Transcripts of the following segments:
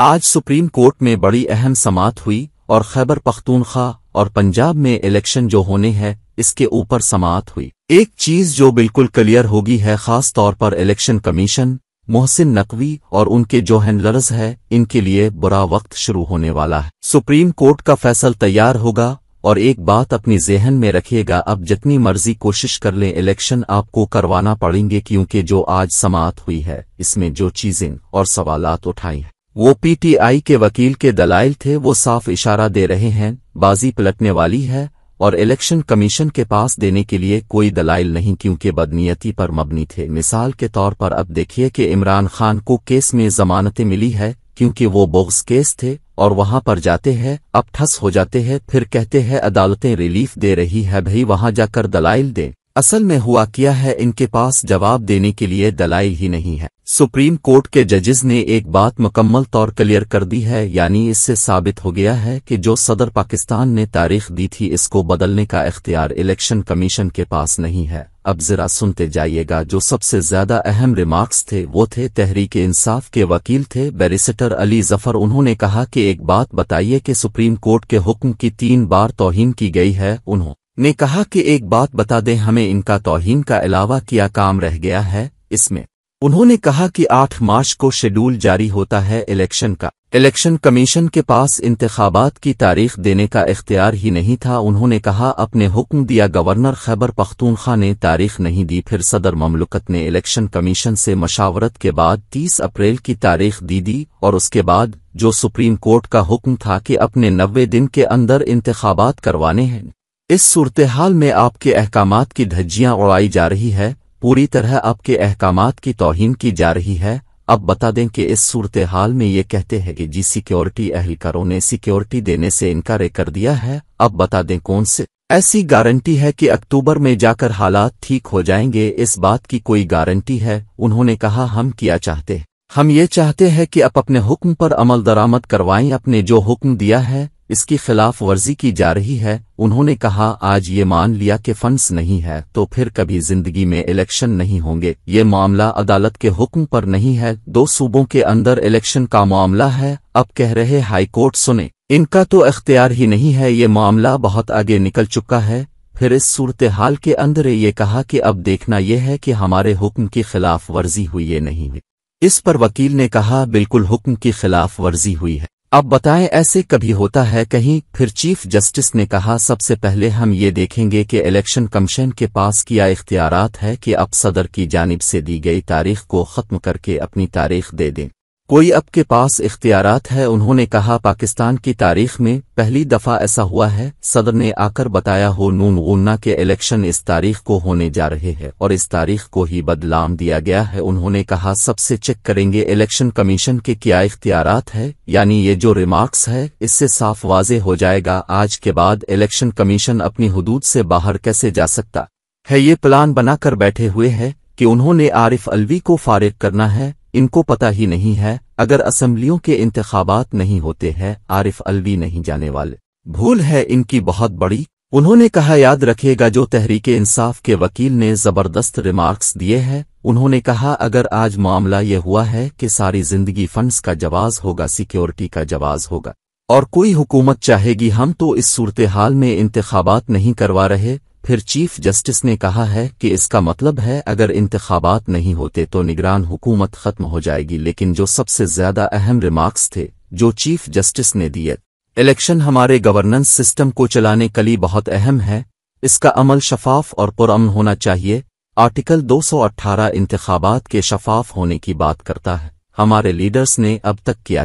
آج supreme court میں بڑی اہم سماعت ہوئی اور خیبر پختونخوا اور پنجاب میں الیکشن جو ہونے ہے اس کے اوپر سماعت ہوئی۔ ایک چیز جو بالکل کلیئر ہوگی ہے، خاص طور پر الیکشن کمیشن، محسن نقوی اور ان کے جو ہینڈلرز ہے، ان کے لیے برا وقت شروع ہونے والا ہے۔ سپریم کورٹ کا فیصل تیار ہوگا، اور ایک بات اپنی ذہن میں رکھیے گا، اب جتنی مرضی کوشش کر لیں الیکشن آپ کو کروانا پڑیں گے، کیونکہ جو آج سماعت ہوئی ہے اس میں جو چیزیں اور سوالات اٹھائی ہیں وہ پی ٹی آئی کے وکیل کے دلائل تھے، وہ صاف اشارہ دے رہے ہیں بازی پلٹنے والی ہے، اور الیکشن کمیشن کے پاس دینے کے لیے کوئی دلائل نہیں، کیونکہ بدنیتی پر مبنی تھے۔ مثال کے طور پر اب دیکھیے کہ عمران خان کو کیس میں ضمانتیں ملی ہے، کیونکہ وہ بغض کیس تھے، اور وہاں پر جاتے ہیں، اب ٹھس ہو جاتے ہیں، پھر کہتے ہیں عدالتیں ریلیف دے رہی ہے، بھئی وہاں جا کر دلائل دیں۔ اصل میں ہوا کیا ہے، ان کے پاس جواب دینے کے لیے دلائل ہی نہیں ہے۔ سپریم کورٹ کے ججز نے ایک بات مکمل طور کلیئر کر دی ہے، یعنی اس سے ثابت ہو گیا ہے کہ جو صدر پاکستان نے تاریخ دی تھی اس کو بدلنے کا اختیار الیکشن کمیشن کے پاس نہیں ہے۔ اب ذرا سنتے جائیے گا، جو سب سے زیادہ اہم ریمارکس تھے وہ تھے تحریک انصاف کے وکیل تھے بیریسٹر علی ظفر۔ انہوں نے کہا کہ ایک بات بتائیے کہ سپریم کورٹ کے حکم کی 3 بار توہین کی گئی ہے۔ انہوں نے کہا کہ ایک بات بتا دیں ہمیں، ان کا توہین کا علاوہ کیا کام رہ گیا ہے اس میں؟ انہوں نے کہا کہ 8 مارچ کو شیڈول جاری ہوتا ہے الیکشن کا، الیکشن کمیشن کے پاس انتخابات کی تاریخ دینے کا اختیار ہی نہیں تھا۔ انہوں نے کہا اپنے حکم دیا، گورنر خیبر پختونخوا نے تاریخ نہیں دی، پھر صدر مملکت نے الیکشن کمیشن سے مشاورت کے بعد 30 اپریل کی تاریخ دی، اور اس کے بعد جو سپریم کورٹ کا حکم تھا کہ اپنے 90 دن کے اندر انتخابات کروانے ہیں۔ اس صورتحال میں آپ کے احکامات کی دھجیاں اڑائی جا رہی ہے، پوری طرح آپ کے احکامات کی توہین کی جا رہی ہے۔ اب بتا دیں کہ اس صورتحال میں یہ کہتے ہیں کہ جی سیکیورٹی اہلکاروں نے سیکیورٹی دینے سے انکار کر دیا ہے۔ اب بتا دیں کون سے ایسی گارنٹی ہے کہ اکتوبر میں جا کر حالات ٹھیک ہو جائیں گے، اس بات کی کوئی گارنٹی ہے؟ انہوں نے کہا ہم کیا چاہتے ہیں، ہم یہ چاہتے ہیں کہ آپ اپنے حکم پر عمل درآمد کروائیں، اپنے جو حکم دیا ہے اس کی خلاف ورزی کی جا رہی ہے۔ انہوں نے کہا آج یہ مان لیا کہ فنڈز نہیں ہے تو پھر کبھی زندگی میں الیکشن نہیں ہوں گے، یہ معاملہ عدالت کے حکم پر نہیں ہے، 2 صوبوں کے اندر الیکشن کا معاملہ ہے۔ اب کہہ رہے ہائی کورٹ سنیں، ان کا تو اختیار ہی نہیں ہے، یہ معاملہ بہت آگے نکل چکا ہے۔ پھر اس صورتحال کے اندر یہ کہا کہ اب دیکھنا یہ ہے کہ ہمارے حکم کی خلاف ورزی ہوئی ہے نہیں ہوئی۔ اس پر وکیل نے کہا بالکل حکم کی خلاف ورزی ہوئی ہے، اب بتائیں ایسے کبھی ہوتا ہے کہیں؟ پھر چیف جسٹس نے کہا سب سے پہلے ہم یہ دیکھیں گے کہ الیکشن کمیشن کے پاس کیا اختیارات ہے کہ اب صدر کی جانب سے دی گئی تاریخ کو ختم کر کے اپنی تاریخ دے دیں، کوئی اب کے پاس اختیارات ہے؟ انہوں نے کہا پاکستان کی تاریخ میں پہلی دفعہ ایسا ہوا ہے صدر نے آ کر بتایا ہو نون غنہ کے الیکشن اس تاریخ کو ہونے جا رہے ہیں، اور اس تاریخ کو ہی بدلام دیا گیا ہے۔ انہوں نے کہا سب سے چیک کریں گے الیکشن کمیشن کے کیا اختیارات ہے، یعنی یہ جو ریمارکس ہے اس سے صاف واضح ہو جائے گا آج کے بعد الیکشن کمیشن اپنی حدود سے باہر کیسے جا سکتا ہے۔ یہ پلان بنا کر بیٹھے ہوئے ہے کہ انہوں نے عارف الوی کو فارغ کرنا ہے، ان کو پتہ ہی نہیں ہے اگر اسمبلیوں کے انتخابات نہیں ہوتے ہیں عارف الوی نہیں جانے والے، بھول ہے ان کی بہت بڑی۔ انہوں نے کہا یاد رکھے گا جو تحریک انصاف کے وکیل نے زبردست ریمارکس دیے ہیں۔ انہوں نے کہا اگر آج معاملہ یہ ہوا ہے کہ ساری زندگی فنڈز کا جواز ہوگا، سیکیورٹی کا جواز ہوگا، اور کوئی حکومت چاہے گی ہم تو اس صورتحال میں انتخابات نہیں کروا رہے، پھر چیف جسٹس نے کہا ہے کہ اس کا مطلب ہے اگر انتخابات نہیں ہوتے تو نگران حکومت ختم ہو جائے گی۔ لیکن جو سب سے زیادہ اہم ریمارکس تھے جو چیف جسٹس نے دیے، الیکشن ہمارے گورننس سسٹم کو چلانے کے لیے بہت اہم ہے، اس کا عمل شفاف اور پرامن ہونا چاہیے۔ آرٹیکل 218 انتخابات کے شفاف ہونے کی بات کرتا ہے، ہمارے لیڈرز نے اب تک کیا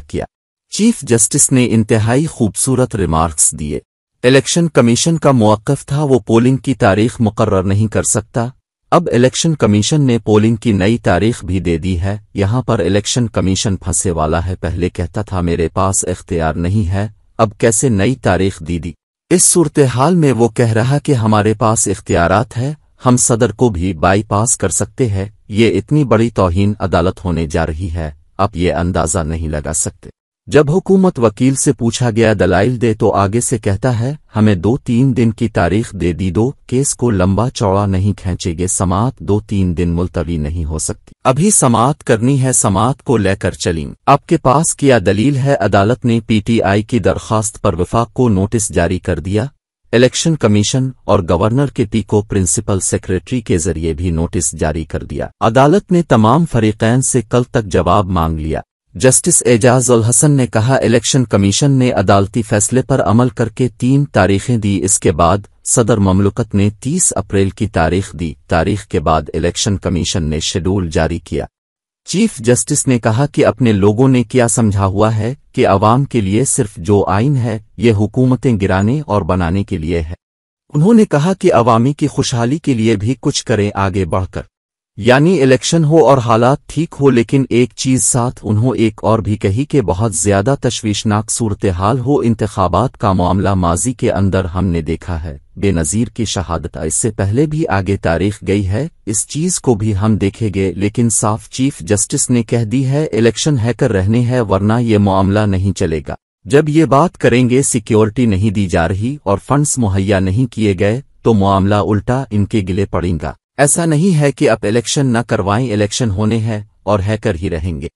چیف جسٹس نے انتہائی خوبصورت ریمارکس دیے۔ الیکشن کمیشن کا موقف تھا وہ پولنگ کی تاریخ مقرر نہیں کر سکتا، اب الیکشن کمیشن نے پولنگ کی نئی تاریخ بھی دے دی ہے۔ یہاں پر الیکشن کمیشن پھنسے والا ہے، پہلے کہتا تھا میرے پاس اختیار نہیں ہے، اب کیسے نئی تاریخ دی؟ اس صورتحال میں وہ کہہ رہا کہ ہمارے پاس اختیارات ہے، ہم صدر کو بھی بائی پاس کر سکتے ہیں۔ یہ اتنی بڑی توہین عدالت ہونے جا رہی ہے، آپ یہ اندازہ نہیں لگا سکتے۔ جب حکومت وکیل سے پوچھا گیا دلائل دے تو آگے سے کہتا ہے ہمیں 2-3 دن کی تاریخ دے دی دو کیس کو لمبا چوڑا نہیں کھینچے گے سماعت 2-3 دن ملتوی نہیں ہو سکتی ابھی سماعت کرنی ہے سماعت کو لے کر چلیں آپ کے پاس کیا دلیل ہے عدالت نے پی ٹی آئی کی درخواست پر وفاق کو نوٹس جاری کر دیا الیکشن کمیشن اور گورنر کے ٹی کو پرنسپل سیکریٹری کے ذریعے بھی نوٹس جاری کر دیا عدالت نے تمام فریقین سے کل تک جواب مانگ لیا جسٹس اعجاز الحسن نے کہا الیکشن کمیشن نے عدالتی فیصلے پر عمل کر کے 3 تاریخیں دی اس کے بعد صدر مملکت نے 30 اپریل کی تاریخ دی تاریخ کے بعد الیکشن کمیشن نے شیڈول جاری کیا چیف جسٹس نے کہا کہ اپنے لوگوں نے کیا سمجھا ہوا ہے کہ عوام کے لیے صرف جو آئین ہے یہ حکومتیں گرانے اور بنانے کے لیے ہے انہوں نے کہا کہ عوامی کی خوشحالی کے لیے بھی کچھ کریں آگے بڑھ کر یعنی الیکشن ہو اور حالات ٹھیک ہو لیکن ایک چیز ساتھ انہوں ایک اور بھی کہی کہ بہت زیادہ تشویشناک صورتحال ہو انتخابات کا معاملہ ماضی کے اندر ہم نے دیکھا ہے بے نظیر کی شہادت اس سے پہلے بھی آگے تاریخ گئی ہے اس چیز کو بھی ہم دیکھیں گے لیکن صاف چیف جسٹس نے کہہ دی ہے الیکشن ہے کر رہنے ہے ورنہ یہ معاملہ نہیں چلے گا جب یہ بات کریں گے سیکیورٹی نہیں دی جا رہی اور فنڈز مہیا نہیں کیے گئے تو معاملہ الٹا ان کے گلے پڑیں گا ایسا نہیں ہے کہ اب الیکشن نہ کروائیں الیکشن ہونے ہیں اور ہے کر ہی رہیں گے